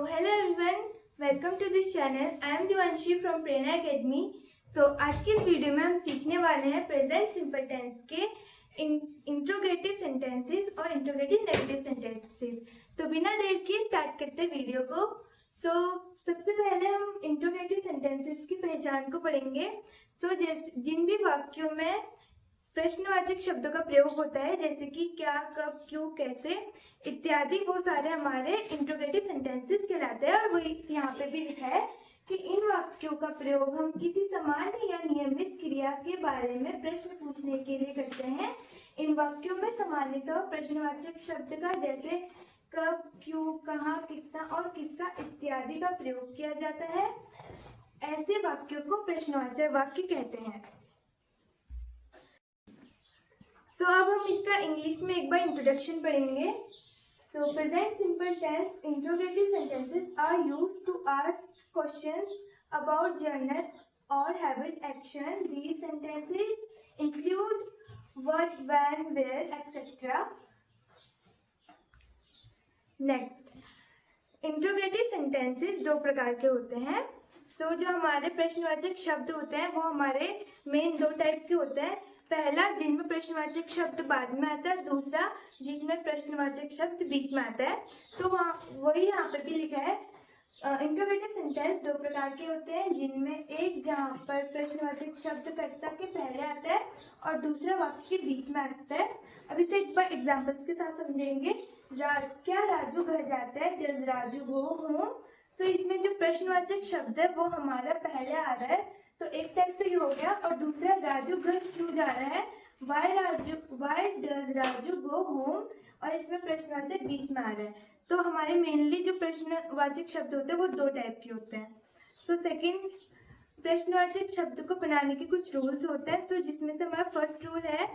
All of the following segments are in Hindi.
Hello everyone, welcome to this channel. I am Divanshi from Prerna academy. आज की इस वीडियो में हम सीखने वाले हैं प्रेजेंट सिंपल टेंस के इंट्रोगेटिव सेंटेंसेस और इंट्रोगेटिव नेगेटिव सेंटेंसेस। तो बिना देर के स्टार्ट करते वीडियो को। सबसे पहले हम इंट्रोगेटिव सेंटेंसेस की पहचान को पढ़ेंगे। जिन भी वाक्यों में प्रश्नवाचक शब्दों का प्रयोग होता है, जैसे कि क्या, कब, क्यों, कैसे इत्यादि, वो सारे हमारे इंट्रोगेटिव सेंटेंसेस कहलाते हैं। और वही यहाँ पे भी लिखा है कि इन वाक्यों का प्रयोग हम किसी सामान्य या नियमित क्रिया के बारे में प्रश्न पूछने के लिए करते हैं। इन वाक्यों में सामान्यतः प्रश्नवाचक शब्द का, जैसे कब, क्यों, कहाँ, कितना और किसका इत्यादि का प्रयोग किया जाता है। ऐसे वाक्यों को प्रश्नवाचक वाक्य कहते हैं। अब हम इसका इंग्लिश में एक बार इंट्रोडक्शन पढ़ेंगे। Present simple tense interrogative sentences are used to ask questions about general और habit action. These sentences include what, when, where, etcetera. Next, interrogative sentences दो प्रकार के होते हैं। जो हमारे प्रश्नवाचक शब्द होते हैं वो हमारे मेन दो टाइप के होते हैं। पहला, जिनमें प्रश्नवाचक शब्द बाद में आता है। दूसरा, जिनमें प्रश्नवाचक शब्द बीच में आता है। वही यहाँ पे भी लिखा है। इंट्रोगेटिव सेंटेंस दो प्रकार के होते हैं, जिनमें एक जहाँ पर प्रश्नवाचक शब्द कर्ता के पहले आता है और दूसरा वाक्य के बीच में आता है। अब इसे एक बार एग्जाम्पल्स के साथ समझेंगे। क्या राजू घर जाता है? Does Raju go home? इसमें जो प्रश्नवाचक शब्द है वो हमारा पहले आ रहा है, तो एक टाइप तो ये हो गया। और दूसरा, राजू घर क्यों जा रहा है? Why does Raju go home? और इसमें प्रश्नवाचक बीच में आ रहा है। तो हमारे मेनली जो प्रश्नवाचक शब्द होते हैं वो दो टाइप के होते हैं। सेकंड, प्रश्नवाचक शब्द को बनाने के कुछ रूल्स होते हैं। जिसमें से हमारा फर्स्ट रूल है,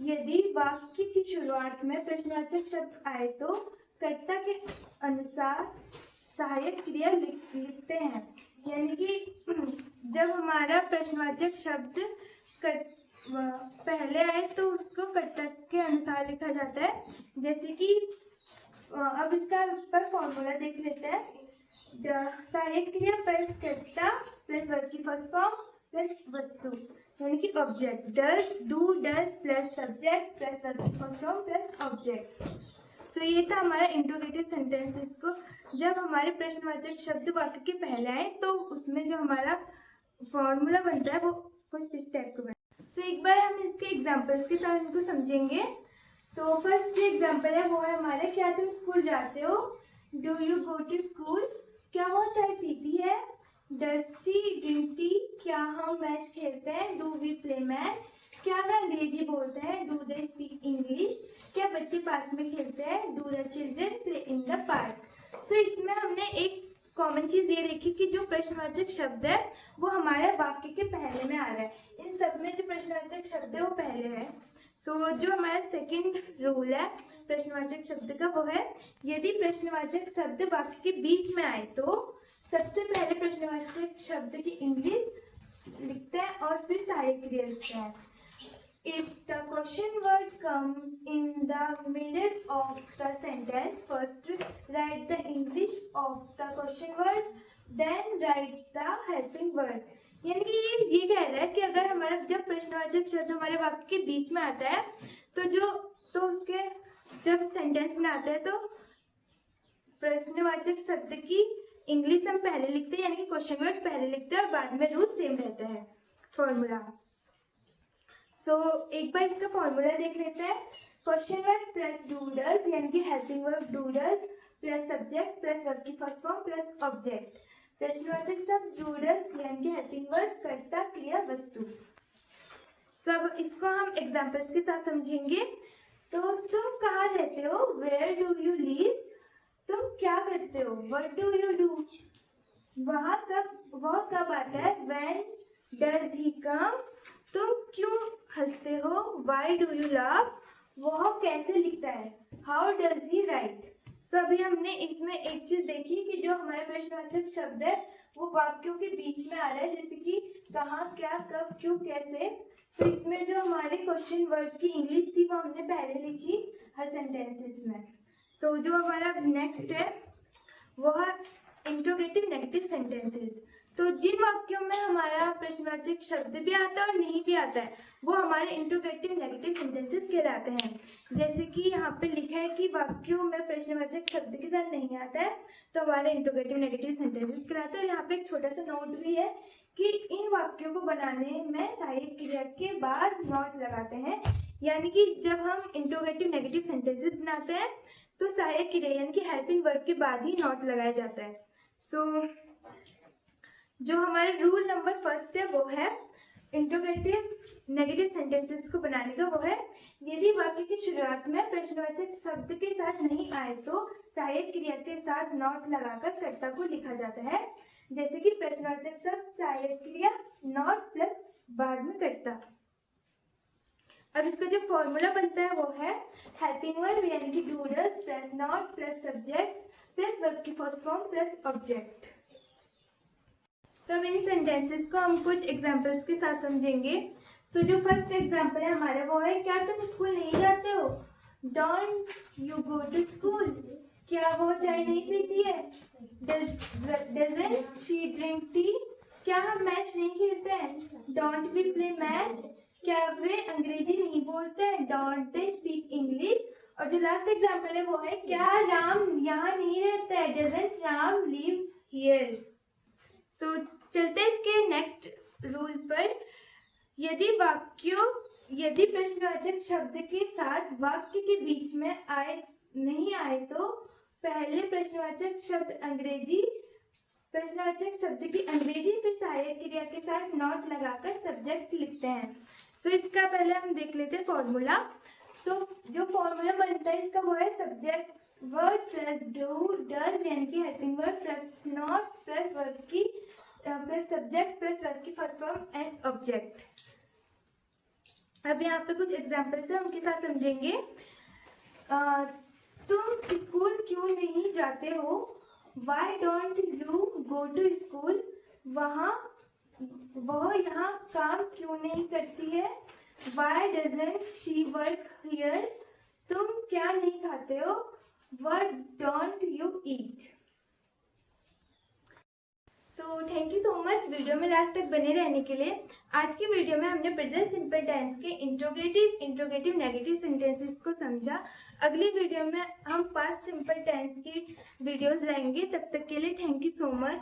यदि वाक्य की शुरुआत में प्रश्नवाचक शब्द आए तो कर्ता के अनुसार सहायक क्रिया लिखते हैं। यानी कि जब हमारा प्रश्नवाचक शब्द पहले आए तो उसको कर्ता के अनुसार लिखा जाता है। जैसे कि अब इसका पर फॉर्मूला देख लेते हैं। सहायक क्रिया प्लस कर्ता प्लस वर्ब की फर्स्ट फॉर्म प्लस वस्तु, यानी कि object. Does, do, does plus subject plus verb की फर्स्ट फॉर्म प्लस ऑब्जेक्ट। ये था हमारा इंट्रोगेटिव सेंटेंसेस को। जब हमारे प्रश्नवाचक शब्द वाक्य के पहले आए तो उसमें जो हमारा फॉर्मूला बनता है वो कुछ इस टाइप का बनता है। एक बार हम इसके एग्जांपल्स के साथ इनको समझेंगे। फर्स्ट जो एग्जांपल है वो है हमारे, क्या तुम स्कूल जाते हो? Do you go to school? क्या वो चाय पीती है? Does she drink tea? क्या हम मैच खेलते हैं? Do we play match? क्या वे अंग्रेजी बोलते हैं? Do they speak English? क्या बच्चे पार्क में खेलते हैं? Do the children play in the park? इसमें हमने एक कॉमन चीज ये देखी कि जो प्रश्नवाचक शब्द है वो हमारे वाक्य के पहले में आ रहा है। इन सब में जो प्रश्नवाचक शब्द है वो पहले है। जो हमारा सेकंड रूल है प्रश्नवाचक शब्द का वो है, यदि प्रश्नवाचक शब्द वाक्य के बीच में आए तो सबसे पहले प्रश्नवाचक शब्द की इंग्लिश लिखते हैं और फिर सहायक क्रिया लिखते हैं। If the question word come in the middle of the sentence, first write the English of the question word, then write the helping word. यानी कि ये कह रहा है कि अगर हमारा जब प्रश्नवाचक शब्द हमारे वाक्य के बीच में आता है तो उसके जब सेंटेंस में आता है तो प्रश्नवाचक शब्द की इंग्लिश हम पहले लिखते हैं, यानी कि क्वेश्चन वर्ड पहले लिखते हैं और बाद में रूल सेम रहता है फॉर्मूला। एक बार इसका फॉर्मूला देख लेते हैं। Question word plus do does, यानी कि helping verb do does plus subject plus verb की फर्स्ट फॉर्म प्लस ऑब्जेक्ट। प्रश्नवाचक शब्द डू डज, यानी कि हेल्पिंग वर्ब कर्ता क्रिया वस्तु। अब इसको हम एग्जांपल्स के साथ समझेंगे। तुम कहाँ रहते हो? Where do you live? तुम क्या करते हो? What do you do? वह कब आता है? When does he come? तुम क्यों हंसते हो? Why do you laugh? वह कैसे लिखता है? How does he write? अभी हमने इसमें एक चीज देखी कि जो हमारे प्रश्नवाचक शब्द है वो वाक्यों के बीच में आ रहा है, जैसे कि कहाँ, क्या, कब, क्यों, कैसे। इसमें जो हमारे क्वेश्चन वर्ड की इंग्लिश थी वो हमने पहले लिखी हर सेंटेंसेस में। जो हमारा नेक्स्ट है वो है इंट्रोगेटिव नेगेटिव सेंटेंसेस। तो जिन वाक्यों में हमारा प्रश्नवाचक शब्द भी आता है और नहीं भी आता है वो हमारे इंट्रोगेटिव नेगेटिव सेंटेंसेस कहलाते हैं। जैसे कि यहाँ पे लिखा है कि वाक्यों में प्रश्नवाचक शब्द के साथ नहीं आता है तो हमारे इंट्रोगेटिव नेगेटिव सेंटेंसेस कहलाते हैं। और यहाँ पे एक छोटा सा नोट भी है कि इन वाक्यों को बनाने में सहायक क्रिया के बाद नॉट लगाते हैं, यानी कि जब हम इंट्रोगेटिव नेगेटिव सेंटेंसेस बनाते हैं तो सहायक क्रिया यानी कि हेल्पिंग वर्ब के बाद ही नॉट लगाया जाता है। सो जो हमारा रूल नंबर फर्स्ट है वो है इंट्रोगेटिव नेगेटिव सेंटेंसेस को बनाने का, वो है यदि वाक्य की शुरुआत में प्रश्नवाचक शब्द के साथ नहीं आए तो सहायक क्रिया के साथ नॉट लगाकर कर्ता को लिखा जाता है। जैसे कि प्रश्नवाचक शब्द सहायक क्रिया नॉट प्लस बाद में कर्ता। अब इसका जो फॉर्मूला बनता है वो है हेल्पिंग वर्ब यानी कि do does plus not plus subject plus verb की फर्स्ट फॉर्म प्लस ऑब्जेक्ट। सब इन सेंटेंसेस को हम कुछ एग्जांपल्स के साथ समझेंगे। सो जो फर्स्ट एग्जांपल है हमारा वो है क्या तुम स्कूल नहीं जाते हो? Don't you go to school? क्या वो चाय नहीं पीती है? Doesn't she drink tea? क्या हम मैच नहीं खेलते हैं? Don't we play match? क्या वे अंग्रेजी नहीं बोलते हैं? Don't they speak English? और जो लास्ट एग्जांपल है वो है क्या राम यहाँ नहीं रहता है? Doesn't Ram live here? So चलते इसके नेक्स्ट रूल पर। यदि प्रश्नवाचक शब्द के साथ वाक्य के बीच में नहीं आए तो पहले प्रश्नवाचक शब्द की अंग्रेजी फिर सहायक क्रिया के साथ नॉट लगाकर सब्जेक्ट लिखते हैं। सो इसका पहले हम देख लेते हैं फॉर्मूला। सो जो फॉर्मूला बनता है इसका वो है subject verb plus do does यानी कि helping verb plus not plus verb की प्लस सब्जेक्ट प्लस वर्ब की फर्स्ट फॉर्म एंड ऑब्जेक्ट। अब यहाँ पे कुछ एग्जांपल्स हैं उनके साथ समझेंगे। तुम स्कूल क्यों नहीं जाते हो? Why don't you go to school? वह यहाँ काम क्यों नहीं करती है? Why doesn't she work here? तुम क्या नहीं खाते हो? What don't you eat? So thank you so much video में लास्ट तक बने रहने के लिए। आज की वीडियो में हमने प्रेजेंट सिंपल टेंस के इंट्रोगेटिव नेगेटिव सेंटेंसेस को समझा। अगली वीडियो में हम पास्ट सिंपल टेंस की वीडियोस लाएंगे। तब तक के लिए थैंक यू सो मच।